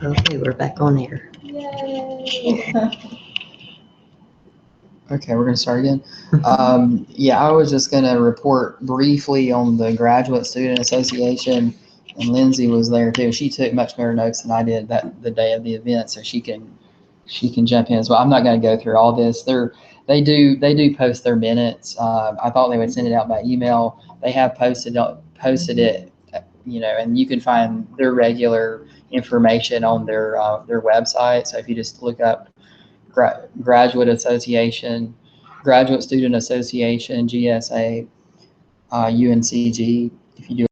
Okay, we're back on air. Yay! Okay, we're gonna start again. Yeah, I was just gonna report briefly on the Graduate Student Association, and Lindsay was there too. She took much better notes than I did that the day of the event, so she can jump in as well. I'm not gonna go through all this. They do post their minutes. I thought they would send it out by email. They have posted it, and you can find their regular information on their website. So if you just look up Graduate Association, Graduate Student Association, GSA, UNCG. If you do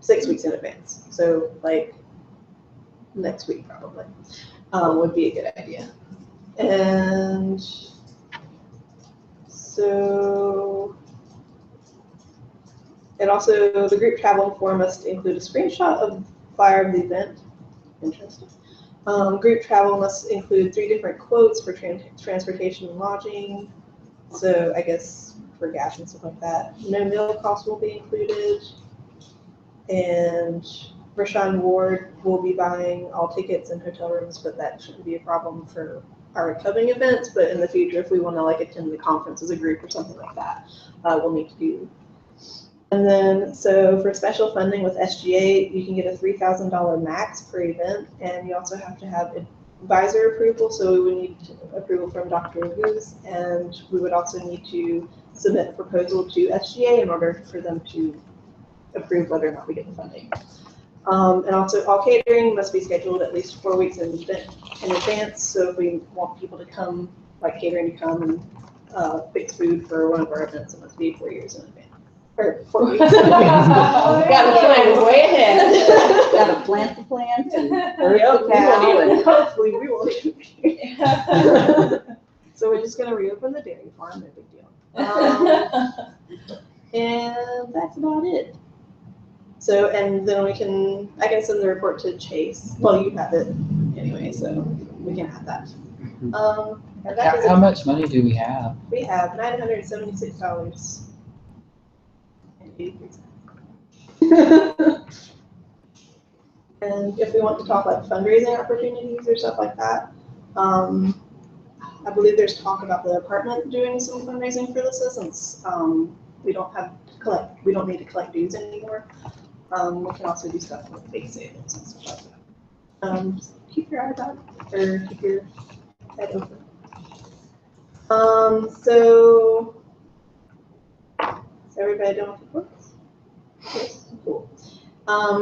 6 weeks in advance. So like next week probably would be a good idea. And so, and also the group travel form must include a screenshot of flyer of the event. Interesting. Group travel must include 3 different quotes for transportation and lodging. So I guess for gas and stuff like that. No meal costs will be included. And Rashawn Ward will be buying all tickets and hotel rooms, but that shouldn't be a problem for our upcoming events. But in the future, if we want to like attend the conference as a group or something like that, we'll need to do. And then, so for special funding with SGA, you can get a $3,000 max per event, and you also have to have advisor approval. So we would need approval from Dr. Goose, and we would also need to submit a proposal to SGA in order for them to approve whether or not we get the funding. And also all catering must be scheduled at least 4 weeks in advance. So if we want people to come, like catering to come and fix food for one of our events, it must be 4 years in advance. Or 4 weeks in advance. Got to plan way ahead. Got to plant the plants and earth the cow. And hopefully we will. So we're just going to reopen the dairy farm, no big deal. And that's about it. So, and then I can send the report to Chase. Well, you have it anyway, so we can have that. And that is How much money do we have? we have $976 and 83 cents. And if we want to talk like fundraising opportunities or stuff like that, I believe there's talk about the apartment doing some fundraising for LISSA since we don't need to collect dues anymore. We can also do stuff with bake sales and stuff like that. Just keep your eyes out or keep your head open. So is everybody done with the reports? Yes, cool.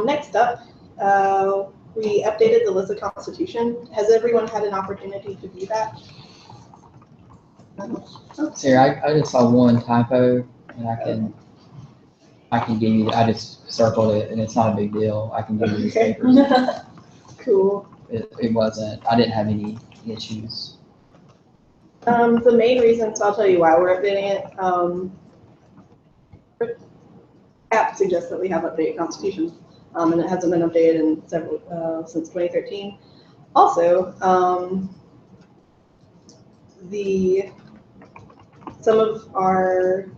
Next up, we updated the LISSA Constitution. Has everyone had an opportunity to view that? Here, I just saw one typo, and I can give you. I just circled it, and it's not a big deal. I can give you these papers. Cool. It wasn't. I didn't have any issues. The main reason, so I'll tell you why we're updating it. App suggests that we have updated Constitution, and it hasn't been updated in since 2013. Also, some of our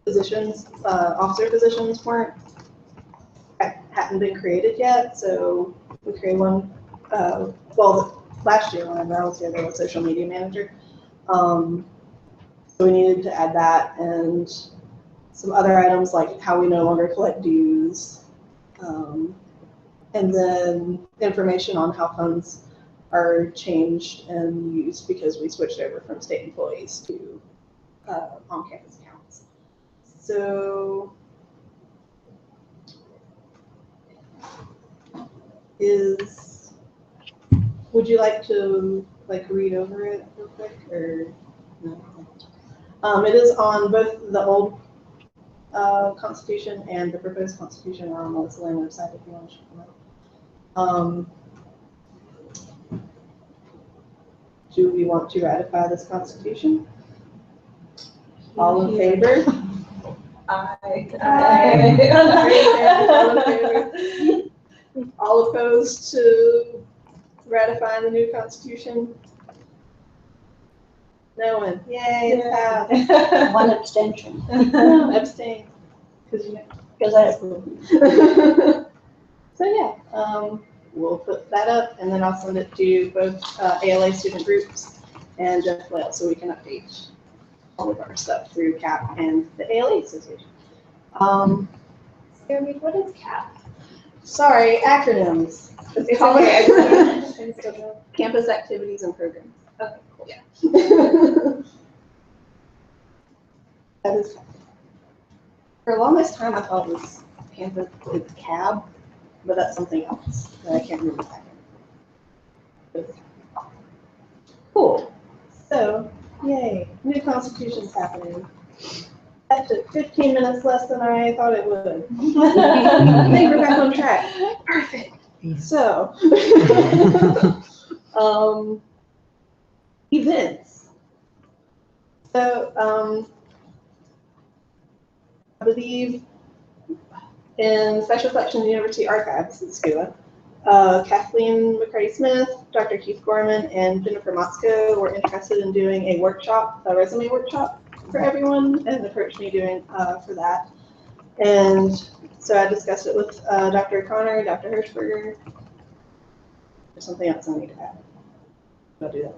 positions, officer positions hadn't been created yet, so we created one. Well, last year when I was here, there was social media manager. So we needed to add that and some other items like how we no longer collect dues, and then information on how funds are changed and used because we switched over from state employees to on-campus accounts. So would you like to read over it real quick or no? It is on both the old Constitution and the proposed Constitution are on the LISSA website if you want to check them out. Do we want to ratify this Constitution? All in favor? Aye. All in favor? All opposed to ratifying the new Constitution? No one. Yay, it's passed. One abstention, Abstain. because I approve. So yeah, we'll put that up and then I'll send it to both ALA student groups and Jeff Wales so we can update all of our stuff through CAP and the ALA Association. Jeremy, what is CAP? Sorry, acronyms. It's called Campus Activities and Programs. Okay, cool. Yeah. That is, for the longest time I thought it was campus, it's CAB, but that's something else that I can't remember that. Cool. So, yay, new constitution's happening. That took 15 minutes less than I thought it would. I think we're back on track. Perfect. So, events. So, I believe in Special Collections University Archives at SCUA, Kathleen McCarty-Smith, Dr. Keith Gorman, and Jennifer Moscow were interested in doing a workshop, a resume workshop for everyone, and approached me for that. And so I discussed it with Dr. Connor, Dr. Hirschberger. There's something else I need to add. I'll do that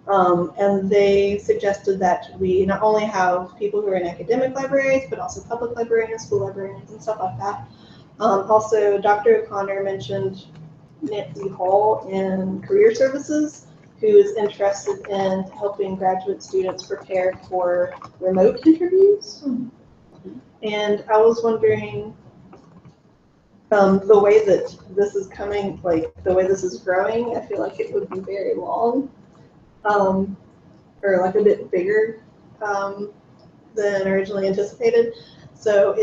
now. And they suggested that we not only have people who are in academic libraries, but also public librarians, school librarians, and stuff like that. Also, Dr. O'Connor mentioned Nancy Hall in Career Services, who is interested in helping graduate students prepare for remote interviews. And I was wondering, the way that this is coming, like the way this is growing, I feel like it would be very long, or like a bit bigger than originally anticipated. So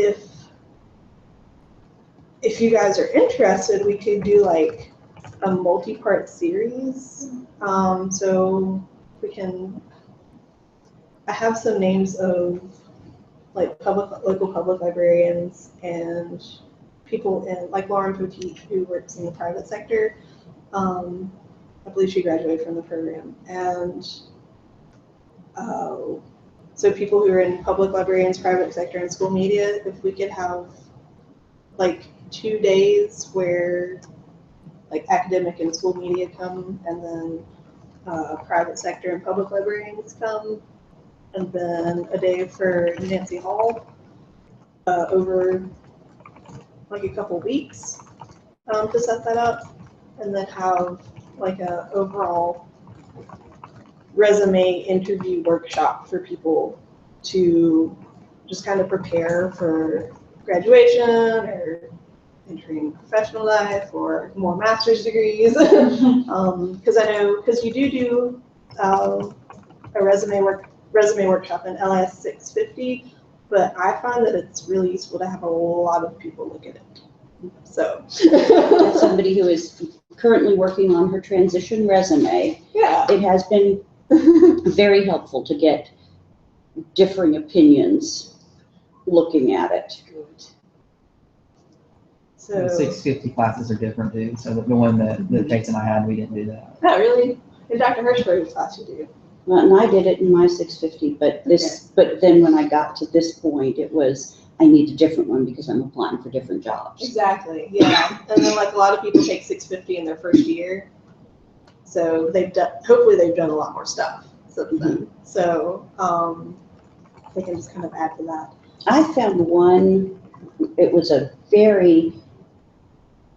if you guys are interested, we could do like a multi-part series. So we can, I have some names of like local public librarians and people in, like Lauren Poteet, who works in the private sector. I believe she graduated from the program. And so people who are in public librarians, private sector, and school media, if we could have like 2 days where like academic and school media come, and then private sector and public librarians come, and then a day for Nancy Hall over like a couple weeks to set that up, and then have like a overall resume interview workshop for people to just kind of prepare for graduation or entering professional life or more master's degrees. Because I know, because you do a resume workshop in LIS 650, but I find that it's really useful to have a lot of people look at it. So As somebody who is currently working on her transition resume, yeah, it has been very helpful to get differing opinions looking at it. so The 650 classes are different too, so the one that Faith and I had, we didn't do that. not really. In Dr. Hirschberg's class, you do. Well, and I did it in my 650, but but then when I got to this point, it was, I need a different one because I'm applying for different jobs. Exactly, yeah. And then like a lot of people take 650 in their first year. So hopefully they've done a lot more stuff since then. So they can just kind of add to that. I found one, it was a very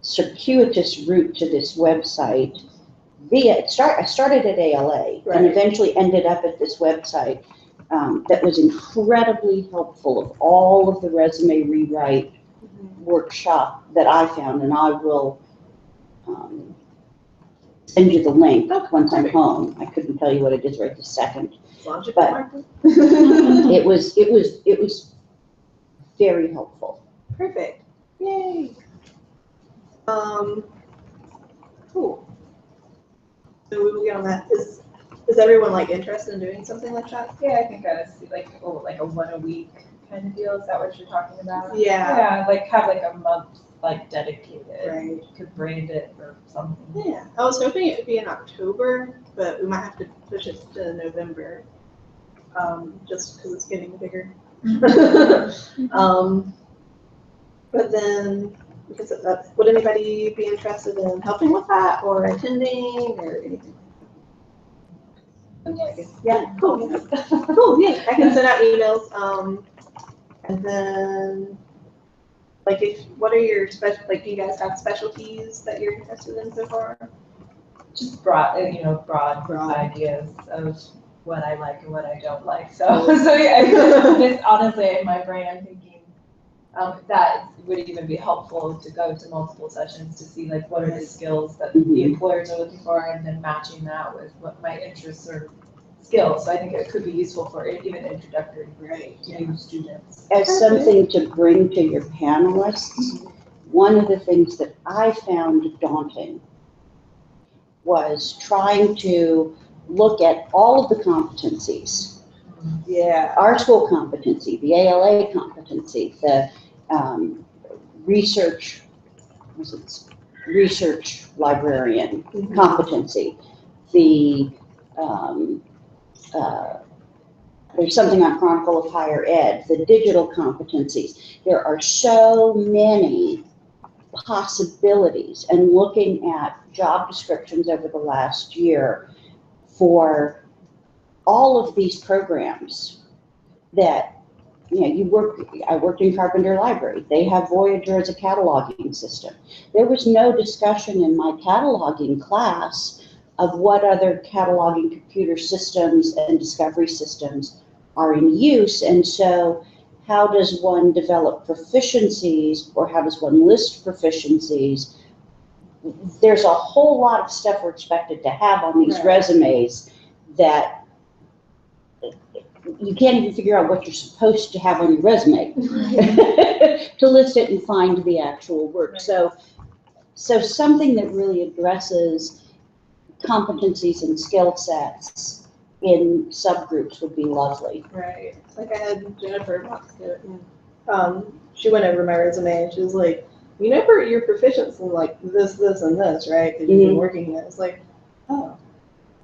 circuitous route to this website. I started at ALA and Right. eventually ended up at this website that was incredibly helpful of all of the resume rewrite workshop that I found, and I will send you the link once I'm home. I couldn't tell you what it is right this second. But it was very helpful. Perfect. Yay. Cool. So we will get on that. Is everyone like interested in doing something like that? Yeah, I think I was like a 1 a week kind of deal. Is that what you're talking about? Yeah. Yeah, like have like a month like dedicated. Right. You could brand it or something. Yeah. I was hoping it would be in October, but we might have to push it to November. Just because it's getting bigger. But then, because of that, would anybody be interested in helping with that or attending or anything? Yeah, cool. Cool, yeah. I can send out emails. And then, like, what are your do you guys have specialties that you're interested in so far? Just broad ideas of what I like and what I don't like. So yeah, just honestly in my brain, I'm thinking that would even be helpful to go to multiple sessions to see like what are the skills that the employers are looking for, and then matching that with what my interests are skills. So I think it could be useful for even introductory Right. new students. As something to bring to your panelists, one of the things that I found daunting was trying to look at all of the competencies. Yeah. Our school competency, the ALA competency, the research, research librarian competency, the there's something on Chronicle of Higher Ed, the digital competencies. There are so many possibilities, and looking at job descriptions over the last year for all of these programs that, I worked in Carpenter Library. They have Voyager as a cataloging system. There was no discussion in my cataloging class of what other cataloging computer systems and discovery systems are in use. And so how does one develop proficiencies, or how does one list proficiencies? There's a whole lot of stuff we're expected to have on these resumes that you can't even figure out what you're supposed to have on your resume to list it and find the actual work. So something that really addresses competencies and skill sets in subgroups would be lovely. Right. Like I had Jennifer Box do it, and she went over my resume and she was like, you know, for your proficiency in like this, and this, right? Because you've been working in it. It's like, oh.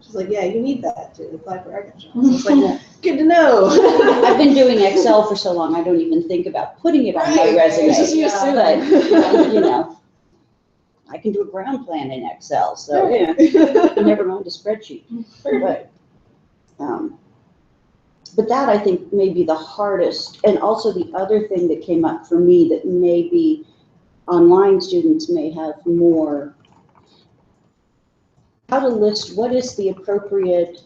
She's like, yeah, you need that to apply for our jobs. So it's like, good to know. I've been doing Excel for so long, I don't even think about putting it on my resume. Just used to But, I can do a ground plan in Excel, so never mind a spreadsheet. But that I think may be the hardest, and also the other thing that came up for me that maybe online students may have more, how to list, what is the appropriate,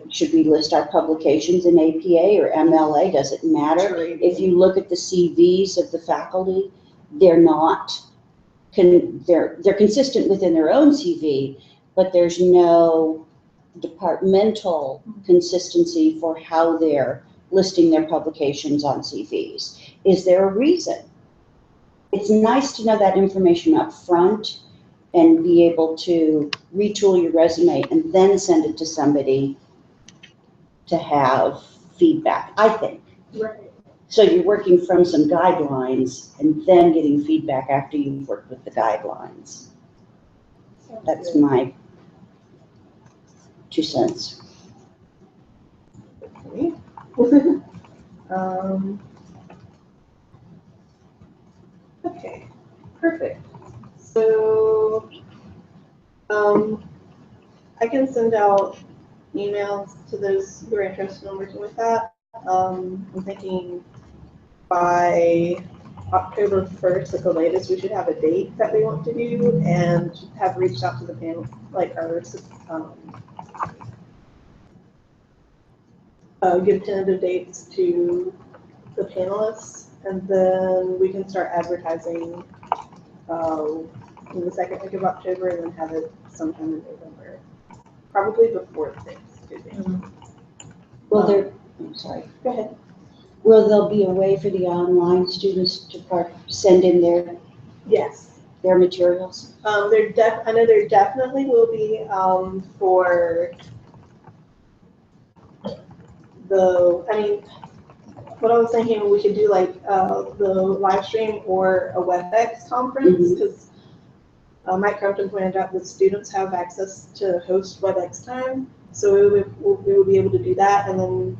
should we list our publications in APA or MLA, does it matter? If you look at the CVs of the faculty, they're not, they're consistent within their own CV, but there's no departmental consistency for how they're listing their publications on CVs. Is there a reason? It's nice to know that information up front and be able to retool your resume and then send it to somebody to have feedback, I think. Right. So you're working from some guidelines and then getting feedback after you've worked with the guidelines. That's my 2 cents. Okay, perfect. So, I can send out emails to those who are interested in working with that. I'm thinking by October 1st at the latest, we should have a date that we want to do and have reached out to the panel, like our, give tentative dates to the panelists, and then we can start advertising in the second week of October, and then have it sometime in November, probably before Thanksgiving. I'm sorry. Go ahead. Will there be a way for the online students to send in Yes. their materials? I know there definitely will be for what I was thinking, we could do like the live stream or a WebEx conference, because Mike Crumpton pointed out that students have access to host WebEx time, so we would be able to do that, and then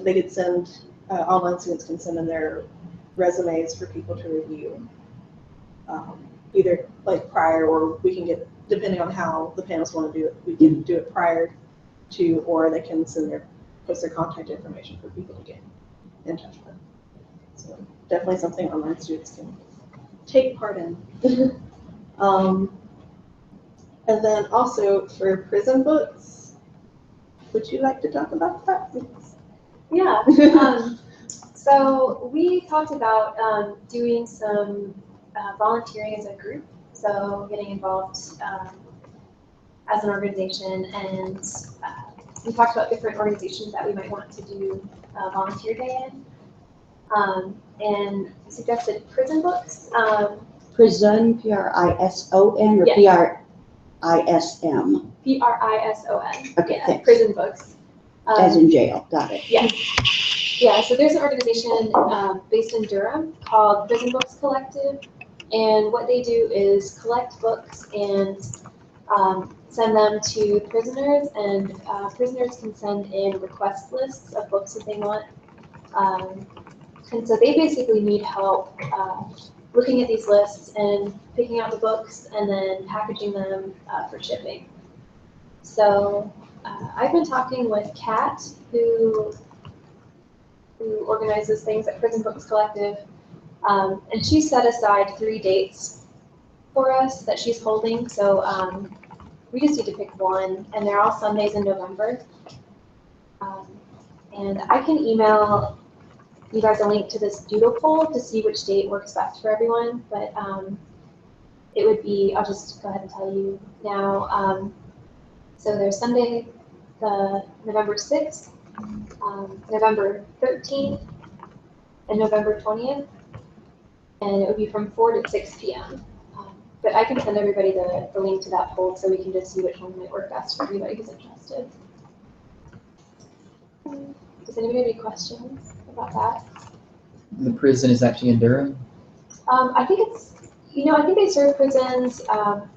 they could send, online students can send in their resumes for people to review, either like prior, or we can get, depending on how the panelists want to do it, we can do it prior to, or they can post their contact information for people to get in touch with. So definitely something online students can take part in. And then also for prison books, would you like to talk about that? Yeah. So we talked about doing some volunteering as a group. So getting involved as an organization, and we talked about different organizations that we might want to do a volunteer day in. And I suggested prison books. Prison, Prison, or Yes. Prism? Prison. Okay, Yeah, thanks. prison books. As in jail, got it. Yeah, so there's an organization based in Durham called Prison Books Collective, and what they do is collect books and send them to prisoners, and prisoners can send in request lists of books that they want. And so they basically need help looking at these lists and picking out the books and then packaging them for shipping. So I've been talking with Kat, who organizes things at Prison Books Collective, and she set aside 3 dates for us that she's holding. So we just need to pick one, and they're all Sundays in November. And I can email you guys a link to this doodle poll to see which date works best for everyone. But it would be, I'll just go ahead and tell you now. So there's Sunday, the November 6th, November 13th, and November 20th. And it would be from 4 to 6 p.m. But I can send everybody the link to that poll so we can just see which one might work best for anybody who's interested. Does anybody have any questions about that? The prison is actually in Durham. I think it's, I think they serve prisons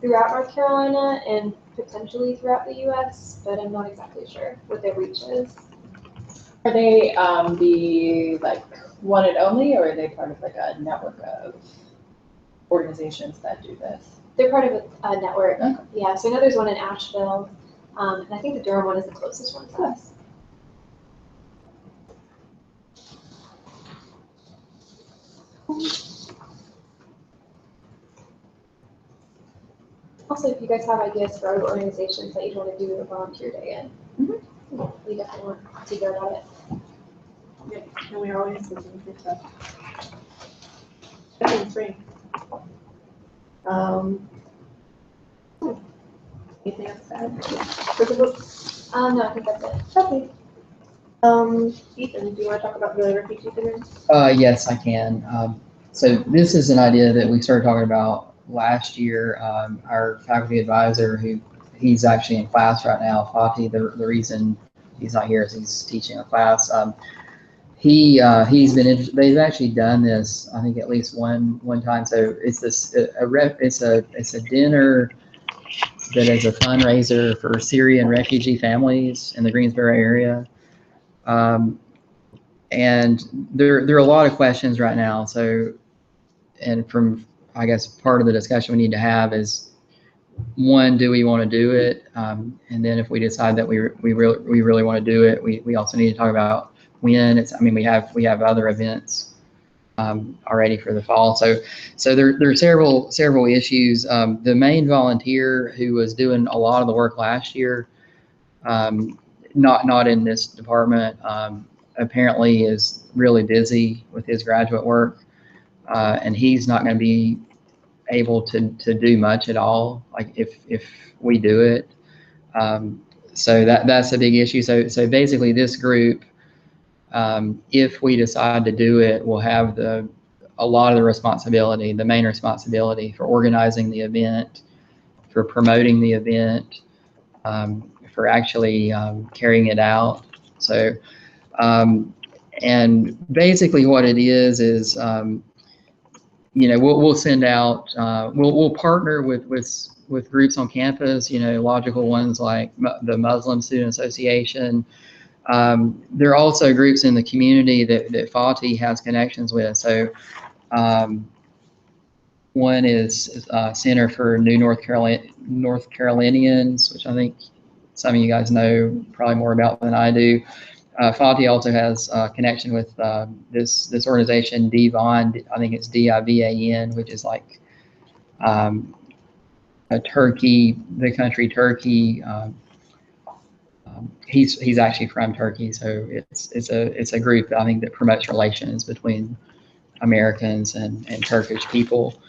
throughout North Carolina and potentially throughout the U.S., but I'm not exactly sure what their reach is. Are they the like one and only, or are they part of like a network of organizations that do this? They're part of a network. Okay. Yeah, so I know there's one in Asheville, and I think the Durham one is the closest one to us. Also, if you guys have ideas for other organizations that you want to do a volunteer day in, we definitely want to hear about it. Yeah, and we are always looking for stuff. Especially in spring. Anything else to add? Prison books? No, I think that's it. Okay. Ethan, do you want to talk about the refugee dinner? Yes, I can. So this is an idea that we started talking about last year. Our faculty advisor, he's actually in class right now, Fatih, the reason he's not here is he's teaching a class. He's been they've actually done this, I think, at least one time. So it's it's a dinner that is a fundraiser for Syrian refugee families in the Greensboro area. And there are a lot of questions right now. So, and from, I guess, part of the discussion we need to have is, one, do we want to do it? And then if we decide that we really want to do it, we also need to talk about when it's, I mean, we have other events already for the fall. So there are several issues. The main volunteer who was doing a lot of the work last year, not in this department, apparently is really busy with his graduate work, and he's not going to be able to do much at all, like if we do it. So that's a big issue. So basically this group, if we decide to do it, will have a lot of the responsibility, the main responsibility for organizing the event, for promoting the event, for actually carrying it out. So, and basically what it is we'll send out, we'll partner with groups on campus, logical ones like the Muslim Student Association. There are also groups in the community that Fatih has connections with. So one is Center for New North Carolinians, which I think some of you guys know probably more about than I do. Fatih also has a connection with this organization, Divan. I think it's Divan, which is like a Turkey, the country Turkey. He's actually from Turkey, so it's a group I think that promotes relations between Americans and Turkish people.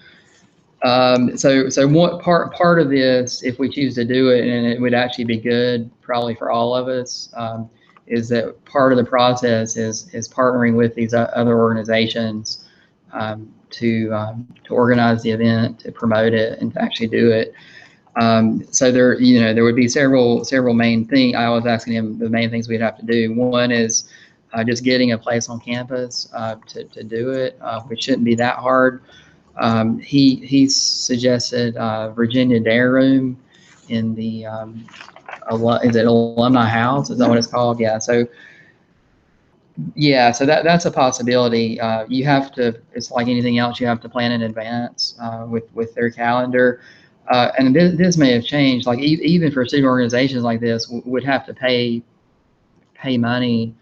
So what part of this, if we choose to do it, and it would actually be good probably for all of us, is that part of the process is partnering with these other organizations to organize the event, to promote it, and to actually do it. So there would be several main things. I was asking him the main things we'd have to do. One is just getting a place on campus to do it, which shouldn't be that hard. He suggested Virginia Dare Room in the is it Alumni House? Is that what it's called? Yeah. So that's a possibility. You have to. It's like anything else. You have to plan in advance with their calendar. And this may have changed. Like even for student organizations like this, would have to pay money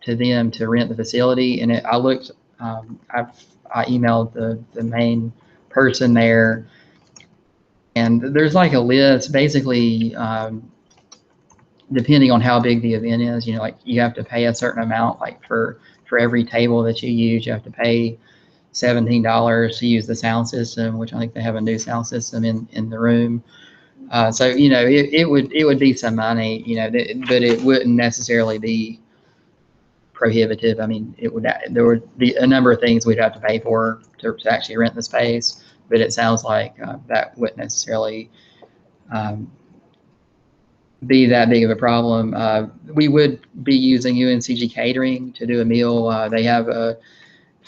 to them to rent the facility. And I looked. I emailed the main person there, and there's like a list basically. Depending on how big the event is, like you have to pay a certain amount. Like for every table that you use, you have to pay $17 to use the sound system, which I think they have a new sound system in the room. So it would be some money, but it wouldn't necessarily be prohibitive. I mean, there would be a number of things we'd have to pay for to actually rent the space, but it sounds like that wouldn't necessarily be that big of a problem. We would be using UNCG catering to do a meal. They have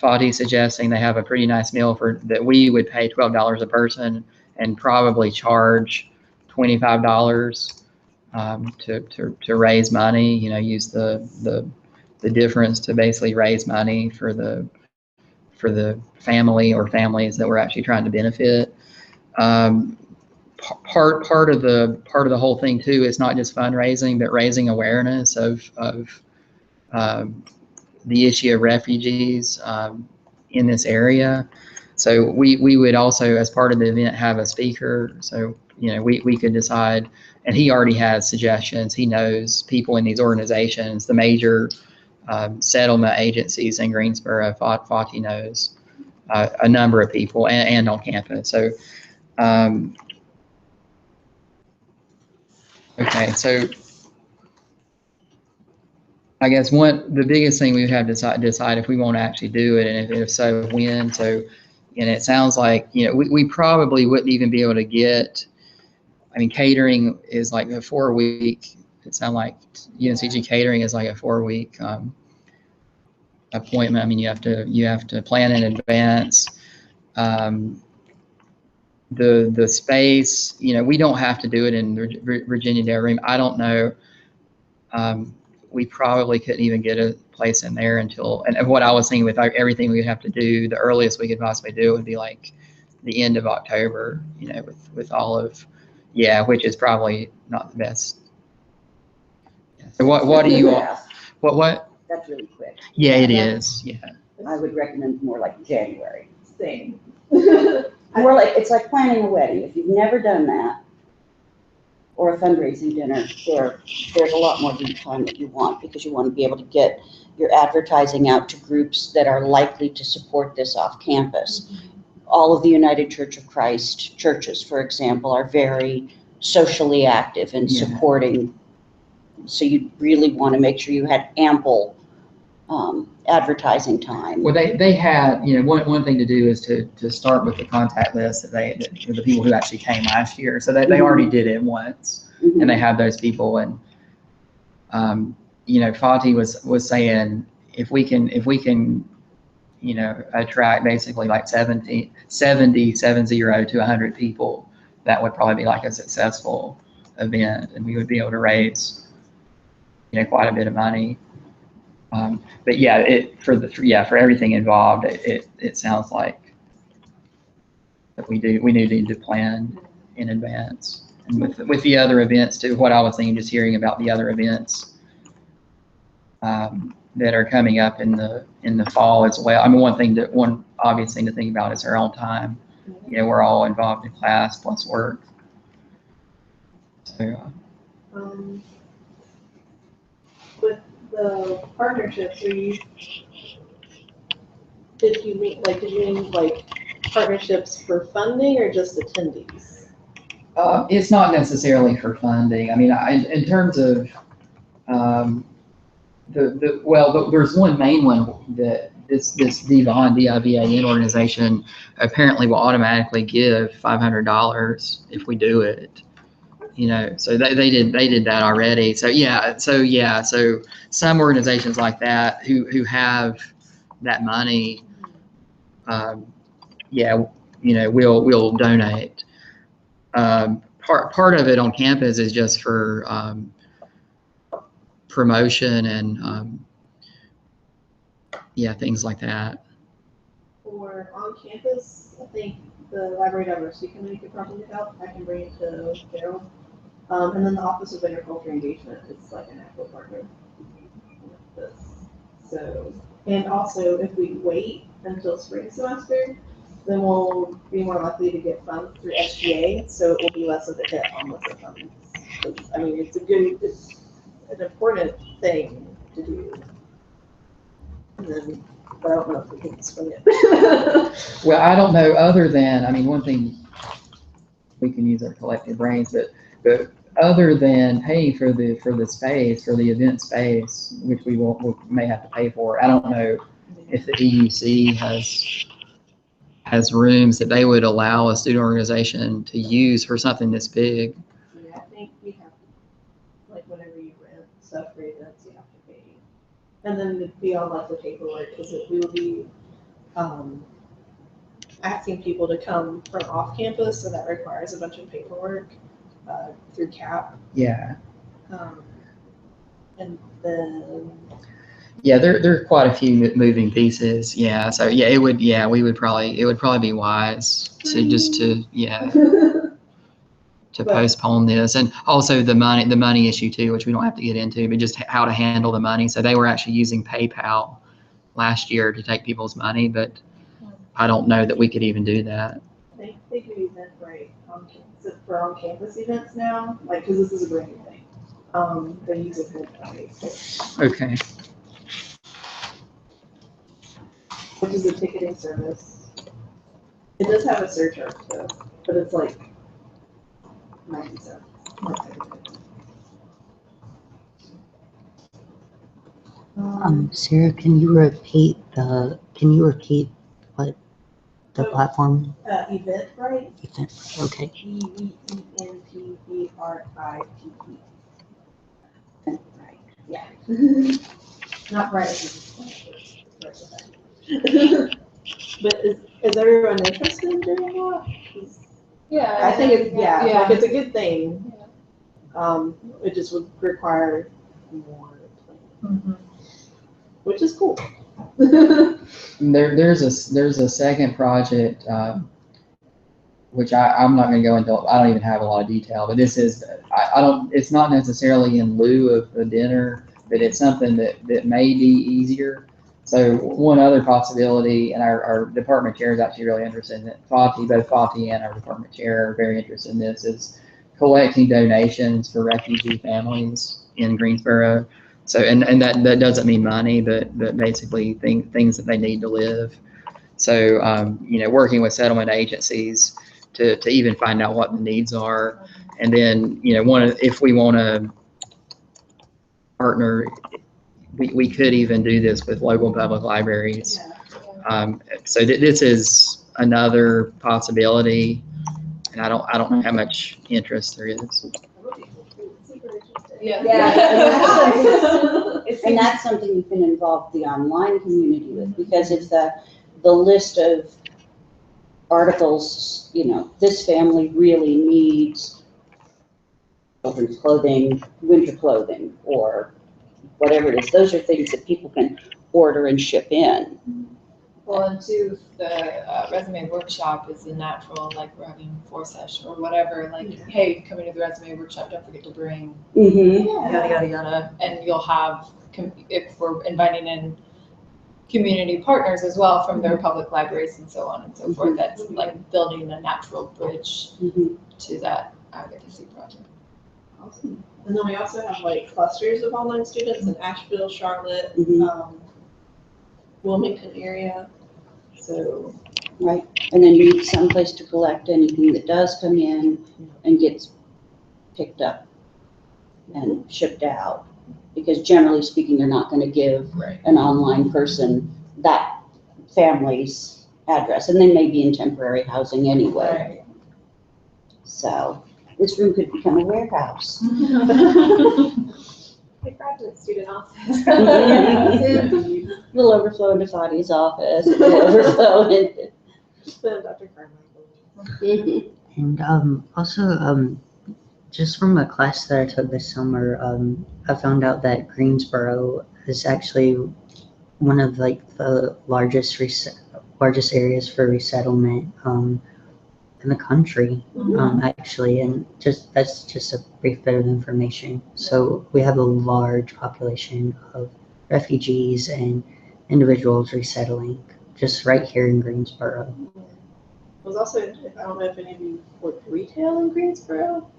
Fati suggesting they have a pretty nice meal that we would pay $12 a person and probably charge $25 to raise money. Use the difference to basically raise money for the family or families that we're actually trying to benefit. Part of the whole thing too is not just fundraising, but raising awareness of the issue of refugees in this area. So we would also, as part of the event, have a speaker. So we could decide, and he already has suggestions. He knows people in these organizations, the major settlement agencies in Greensboro. Fati knows a number of people and on campus. So. Okay, so I guess the biggest thing we would have to decide if we want to actually do it, and if so, when. So, and it sounds like we probably wouldn't even be able to get. I mean, catering is like a 4-week. It sounds like UNCG catering is like a 4-week appointment. I mean, you have to plan in advance. The space, we don't have to do it in Virginia Dare Room. I don't know. We probably couldn't even get a place in there until, and what I was thinking with everything we'd have to do, the earliest we could possibly do would be like the end of October, with all of, which is probably not the best. So what do you all, what? That's really quick. Yeah, it is. Yeah. I would recommend more like January. Same. More like, it's like planning a wedding. If you've never done that, or a fundraising dinner, there's a lot more lead time that you want, because you want to be able to get your advertising out to groups that are likely to support this off campus. All of the United Church of Christ churches, for example, are very socially active in supporting. So you really want to make sure you had ample advertising time. Well, they had, one thing to do is to start with the contact list that the people who actually came last year. So they already did it once, and they had those people. And Fati was saying if we can attract basically like 70 to 100 people, that would probably be like a successful event, and we would be able to raise quite a bit of money. But for everything involved, it sounds like that we need to plan in advance. And with the other events too, what I was thinking, just hearing about the other events that are coming up in the fall as well. I mean, one obvious thing to think about is our own time. We're all involved in class plus work. So. With the partnerships, did you mean like partnerships for funding or just attendees? It's not necessarily for funding. I mean, in terms of, there's one main one that this DIVAN, D-I-V-A-N organization apparently will automatically give $500 if we do it. You know, so they did that already. So some organizations like that who have that money, we'll donate. Part of it on campus is just for promotion and things like that. Or on campus, I think the library diversity committee could probably help. I can bring it to Gerald. And then the Office of Agriculture Engagement is like an actual partner with this. So, and also if we wait until spring semester, then we'll be more likely to get funds through SGA, so it will be less of a hit on LISSA funds. I mean, it's an important thing to do. And then, but I don't know if we can swing it. Well, I don't know, other than, I mean, one thing, we can use our collective brains, but other than paying for the space, for the event space, which we may have to pay for, I don't know if the EUC has rooms that they would allow a student organization to use for something this big. Yeah, I think we have, like, whenever you rent stuff for events, you have to pay. And then beyond like the paperwork, because we will be asking people to come from off campus, so that requires a bunch of paperwork through CAP. Yeah. And then. Yeah, there are quite a few moving pieces. Yeah, so it would probably be wise to postpone this, and also the money issue too, which we don't have to get into, but just how to handle the money. So they were actually using PayPal last year to take people's money, but I don't know that we could even do that. They do Eventbrite for on-campus events now, like, because this is a brand new thing. They use Eventbrite. Okay. Which is a ticketing service. It does have a surcharge though, but it's like 90 cents. Sarah, can you repeat what the platform? Eventbrite. Okay. Eventbrite. Yeah. Not right. But is everyone interested in doing that? Yeah. I think it's like it's a good thing. Yeah. It just would require more planning, which is cool. There's a second project, which I'm not going to go into. I don't even have a lot of detail, but this is it's not necessarily in lieu of a dinner, but it's something that may be easier. So one other possibility, and our department chair is actually really interested in it. Both Fati and our department chair are very interested in this, is collecting donations for refugee families in Greensboro. So, and that doesn't mean money, but basically things that they need to live. So, working with settlement agencies to even find out what the needs are. And then, if we want to partner, we could even do this with local public libraries. So this is another possibility, and I don't know how much interest there is. Yeah. And that's something you can involve the online community with, because if the list of articles, this family really needs children's clothing, winter clothing, or whatever it is, those are things that people can order and ship in. Well, and two, the resume workshop is a natural, like we're having 4-sesh or whatever, like, hey, coming to the resume workshop, don't forget to bring yada, yada, yada. And you'll have, if we're inviting in community partners as well from their public libraries and so on and so forth, that's like building a natural bridge to that advocacy project. Awesome. And then we also have like clusters of online students in Asheville, Charlotte, Wilmington area. So Right, and then you need someplace to collect anything that does come in and gets picked up and shipped out. Because generally speaking, they're not gonna give Right. an online person that family's address, and they may be in temporary housing anyway. Right. So this room could become a warehouse. The graduate student office. Indeed. Little overflow into Fadi's office, a little overflow into. Dr. Carmichael. And also, just from a class that I took this summer, I found out that Greensboro is actually one of like the largest areas for resettlement in the country, actually, and that's just a brief bit of information. So we have a large population of refugees and individuals resettling just right here in Greensboro. I was also, I don't know if any of you worked retail in Greensboro,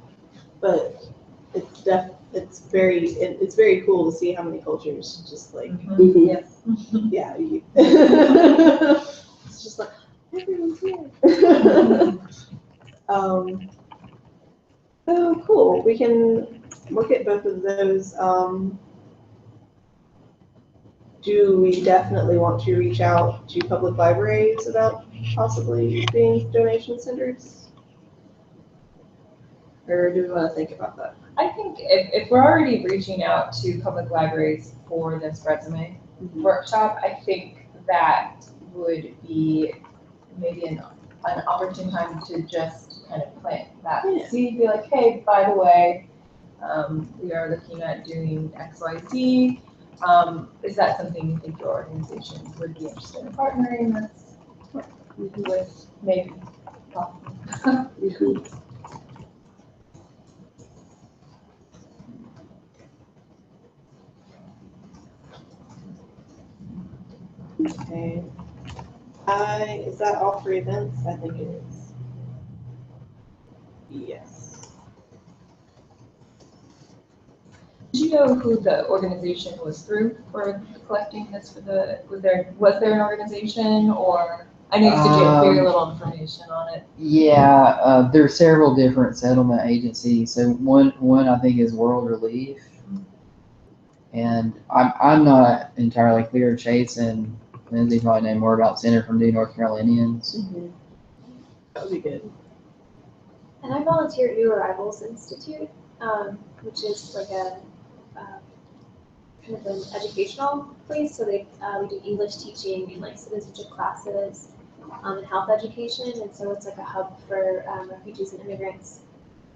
but it's very cool to see how many cultures just like, Mhm. Yes. yeah. It's just like, everyone's here. So cool, we can look at both of those. Do we definitely want to reach out to public libraries about possibly being donation centers? Or do we want to think about that? I think if we're already reaching out to public libraries for this resume workshop, I think that would be maybe an opportune time to just kind of plant that Yeah. seed, be like, hey, by the way, we are looking at doing X, Y, Z. Is that something you think your organization would be interested in partnering with maybe? Okay. Is that all for events? I think it is. Yes. Did you know who the organization was through for collecting this was there an organization, or, I know you said you had very little information on it. Yeah, there are several different settlement agencies. So one I think is World Relief, and I'm not entirely clear. Chase and Lindsay probably know more about Center for New North Carolinians. That would be good. And I volunteer at New Arrivals Institute, which is like a kind of an educational place. So we do English teaching and like citizenship classes and health education. And so it's like a hub for refugees and immigrants.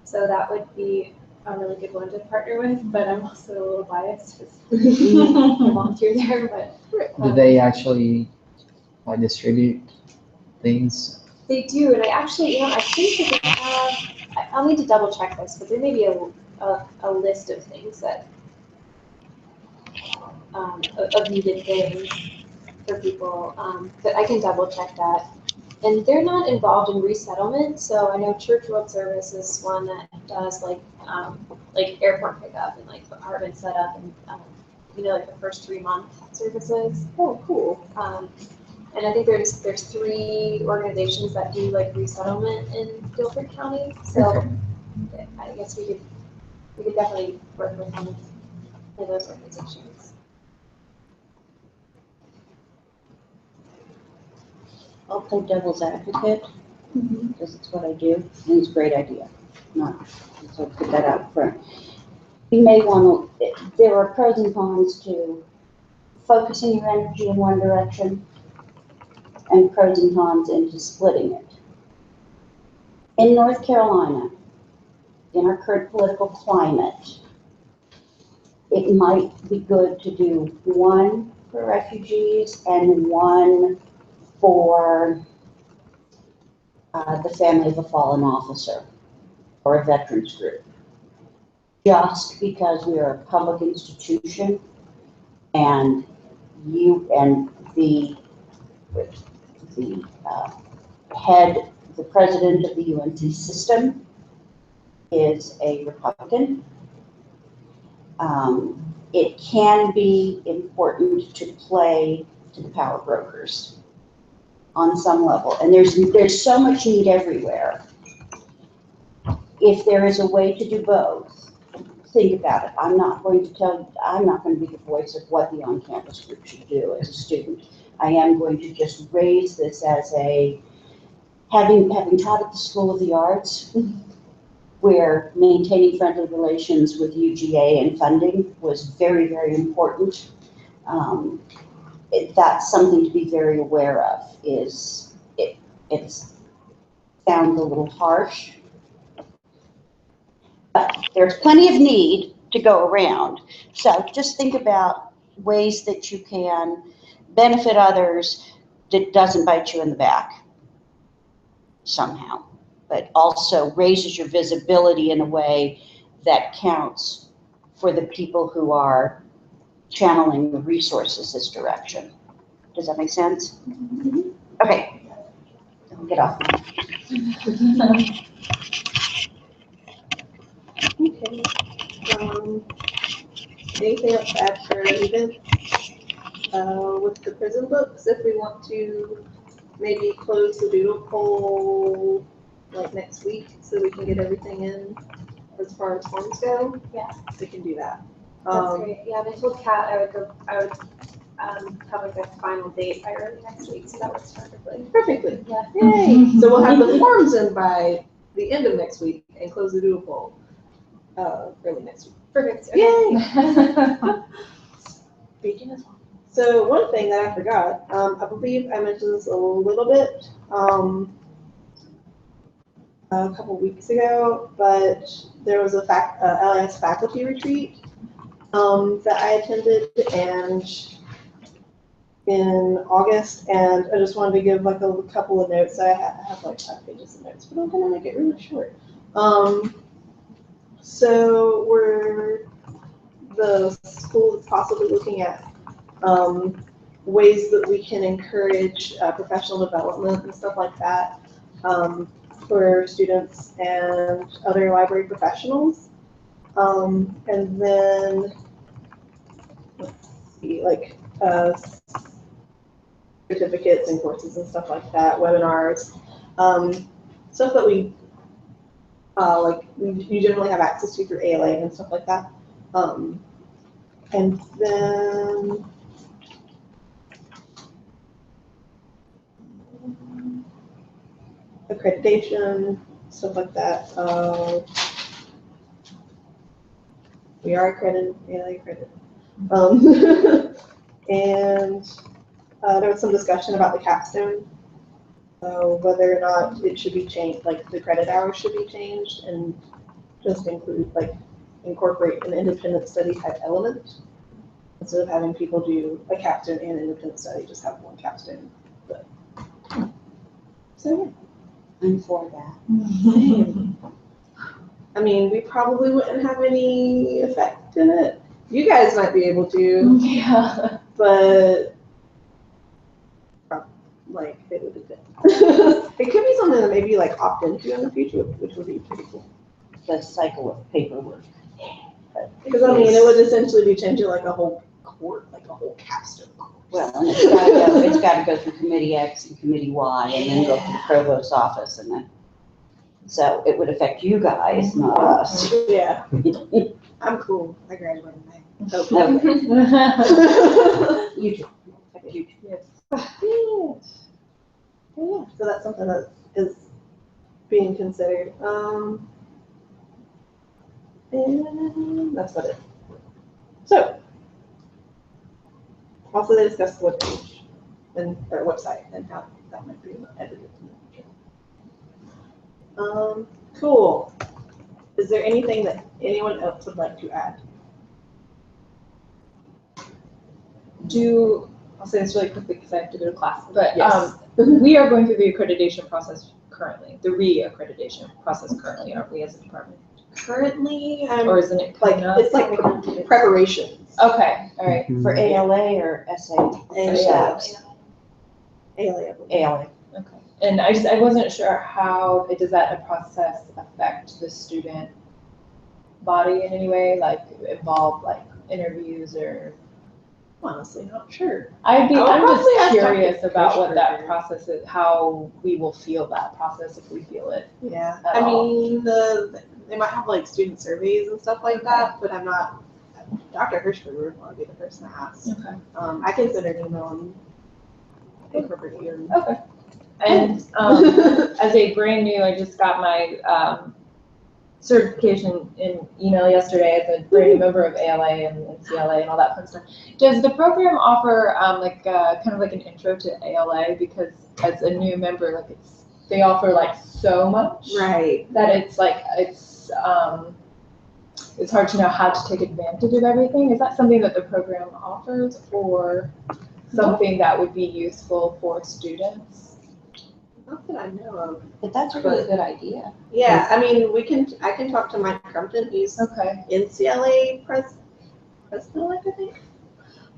So that would be a really good one to partner with. But I'm also a little biased because I volunteer there. But Do they actually like distribute things? they do, and I actually, I think that they have. I'll need to double check this, but there may be a list of things that of needed things for people. But I can double check that. And they're not involved in resettlement, so I know Church World Service is one that does like airport pickup and like apartment setup and like the first 3-month services. Oh, cool. And I think there's 3 organizations that do like resettlement in Guilford County. So I guess we could definitely work with one of those organizations. I'll play devil's advocate, because it's what I do, and it's a great idea. So put that out front. You may want to, there are pros and cons to focusing your energy in one direction and pros and cons into splitting it. In North Carolina, in our current political climate, it might be good to do one for refugees and one for the family of a fallen officer or a veterans group. Just because we are a public institution and you and the president of the UNC system is a Republican. It can be important to play to the power brokers. on some level, and there's so much need everywhere. If there is a way to do both, think about it. I'm not going to be the voice of what the on-campus group should do as a student. I am going to just raise this as having taught at the School of the Arts, where maintaining friendly relations with UGA and funding was very, very important. That's something to be very aware of. It's sounds a little harsh, but there's plenty of need to go around. So just think about ways that you can benefit others that doesn't bite you in the back somehow, but also raises your visibility in a way that counts for the people who are channeling the resources this direction. Does that make sense? Okay. I'll get off. Okay. Anything else to add for events? With the prison books, if we want to maybe close the doodle poll like next week so we can get everything in as far as forms go. Yeah. We can do that. That's great. Yeah, and I told Kat I would have like a final date by early next week, so that works perfectly. Perfectly. Yeah. Yay. So we'll have the forms in by the end of next week and close the doodle poll early next week. Perfect. Okay. Yay. Speaking of, so one thing that I forgot, I believe I mentioned this a little bit a couple weeks ago, but there was a LIS faculty retreat that I attended and in August, and I just wanted to give like a couple of notes. I have like 5 pages of notes, but I'm gonna make it really short. So the school is possibly looking at ways that we can encourage professional development and stuff like that for students and other library professionals. And then, let's see, like certificates and courses and stuff like that, webinars, stuff that we you generally have access to through ALA and stuff like that. And then accreditation, stuff like that. We are accredited, ALA accredited. And there was some discussion about the capstone, whether or not it should be changed, like the credit hours should be changed and just incorporate an independent study type element. Instead of having people do a capstone and independent study, just have one capstone. But, so yeah. I'm for that. I mean, we probably wouldn't have any effect in it. You guys might be able to, Yeah. but like it would depend. It could be something that maybe like opt into in the future, which would be pretty cool. The cycle of paperwork. Because I mean, it would essentially be changing like a whole court, like a whole capstone. Well, and it's gotta go through committee X and committee Y and then go to the provost's office and then, so it would affect you guys, not us. Yeah. I'm cool. I graduated in May. Okay. You too. You too. Yes. Yeah. So that's something that is being considered. And that's about it. So, also they discussed the webpage and or website and how that might be edited in the future. Cool. Is there anything that anyone else would like to add? I'll say this really quickly because I have to go to class, but Yes. we are going through the accreditation process currently, the re-accreditation process currently, aren't we as a department? Currently, Or isn't it like coming up? it's like preparations. Okay, all right. For ALA or SA? ALA. ALA, I believe. ALA. Okay. And I wasn't sure how, does that process affect the student body in any way, like involve like interviews or Honestly, not sure. I'm I would probably just ask Dr. curious about what that Kirschberger. process is, how we will feel that process if we feel it. Yeah, At I all. mean, they might have like student surveys and stuff like that, but I'm not. Dr. Hirschberger would want to be the person to ask. Okay. I can send her an email and incorporate you. Okay. And as a brand new, I just got my certification in email yesterday as a brand new member of ALA and CLA and all that fun stuff. Does the program offer kind of like an intro to ALA? Because as a new member, like they offer like so much Right. that it's hard to know how to take advantage of everything. Is that something that the program offers, or something that would be useful for students? Not that I know of. But that's a really good idea. Yeah, I mean, I can talk to Mike Crumpton. He's Okay. in CLA president, I think.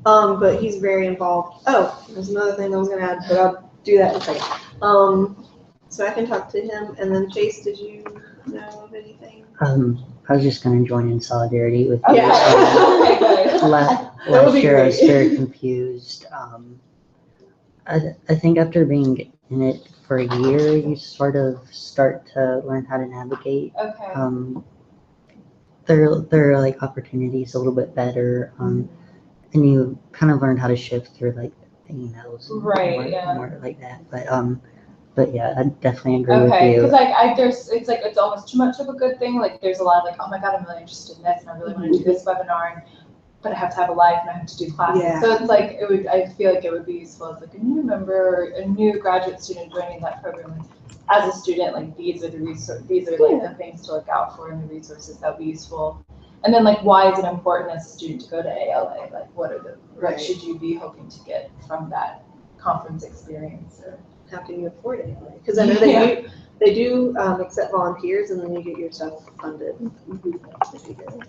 But he's very involved. Oh, there's another thing I was gonna add, but I'll do that in a second. So I can talk to him, and then Chase, did you know of anything? I was just gonna join in solidarity with you. Okay, good. That would Last be year I was great. very confused. I think after being in it for a year, you sort of start to learn how to navigate. Okay. There are like opportunities a little bit better, and you kind of learn how to shift through like emails and Right, yeah. more like that. But yeah, I definitely agree with Okay, you. because it's almost too much of a good thing. Like there's a lot of like, oh my god, I'm really interested in this, and I really want to do this webinar, but I have to have a life and I have to do classes. Yeah. So it's like I feel like it would be useful as like a new member, a new graduate student joining that program. Like, as a student, like these are like the things to look out for and the resources that would be useful. And then like, why is it important as a student to go to ALA? Like, what Right. should you be hoping to get from that conference experience? Or How can you afford it anyway? Because I know they do accept volunteers, and then you get your stuff funded. If you do.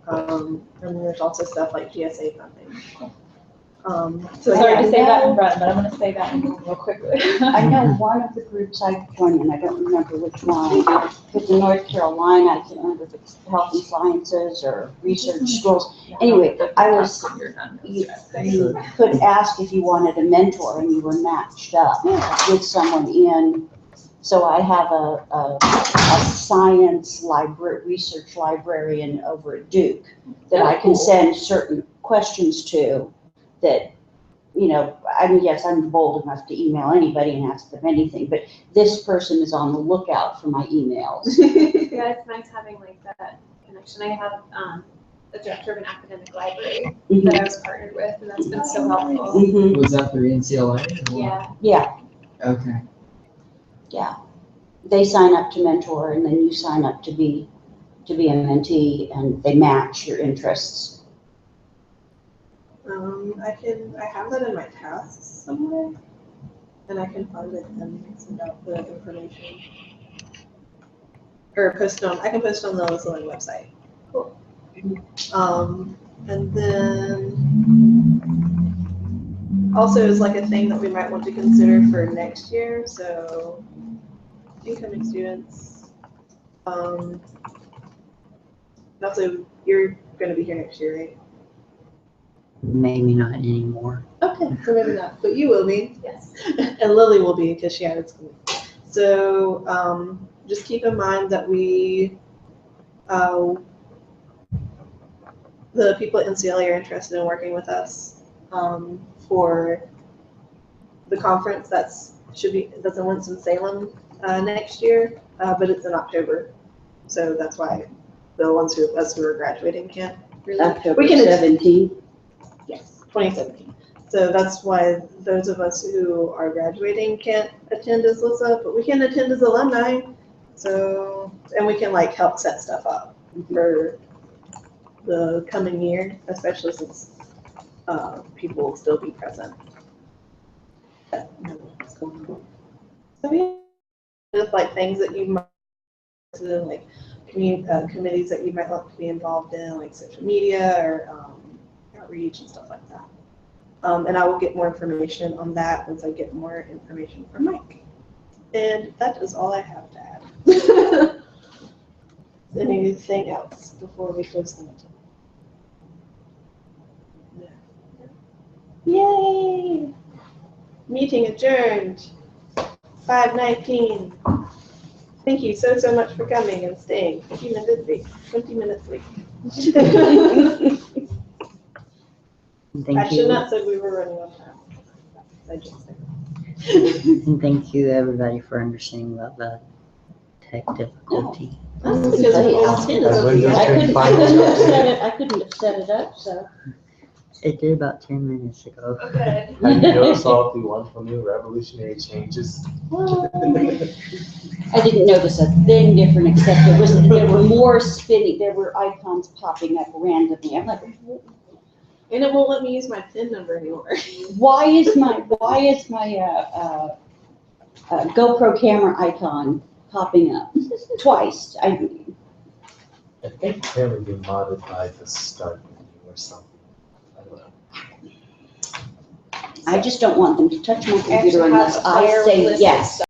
And then there's also stuff like GSA funding. So sorry I to say that know- in front, but I'm going to say that real quickly. I know one of the groups I joined, and I don't remember which one, but in North Carolina, I can't remember if it's Health and Sciences or Research Schools. Anyway, you could ask if you wanted a mentor, and you were matched up with someone in. So I have a science research librarian over at Duke that I can send certain questions to that, you know, I mean, yes, I'm bold enough to email anybody and ask them anything, but this person is on the lookout for my emails. Yeah, it's nice having like that connection. I have the director of an academic library that I was partnered with, and that's been so helpful. Mhm. Was that through NCLA? or what? Yeah. Okay. They sign up to mentor, and then you sign up to be a mentee, and they match your interests. I have that in my tasks somewhere, and I can find it and send out the information. Or I can post on the LISSA website. Cool. And then also is like a thing that we might want to consider for next year, so incoming students. Also, you're gonna be here next year, right? Maybe not anymore. Okay, so maybe not, but you will be. Yes. And Lily will be because she added school. So just keep in mind that the people at NCLA are interested in working with us for the conference that's in Winston-Salem next year, but it's in October. So that's why the ones who are graduating can't really. October We can 17th. Yes, 2017. So that's why those of us who are graduating can't attend as LISSA, but we can attend as alumni. So, and we can like help set stuff up for the coming year, especially since people will still be present. So yeah, just like things that you might like committees that you might want to be involved in, like social media or outreach and stuff like that. And I will get more information on that once I get more information from Mike. And that is all I have to add. Anything else before we close the meeting? Meeting adjourned. 5:19. Thank you so much for coming and staying. 20 minutes late. Thank I should you. not said we were running on time. I just said. And thank you everybody for understanding about the tech difficulty. That's because of all 10 I of wouldn't you. have I couldn't have set it up, so. It did about 10 minutes ago. Okay. Have you noticed all through wonderful new revolutionary changes? I didn't notice a thing different, except there were more spinning, there were icons popping up randomly. I'm like, And it won't let me use my PIN number anymore. why is my GoPro camera icon popping up twice? I think Taylor can modify the start menu or something. I don't know. I just don't want them to touch my Actually computer have unless a I fire say list yes.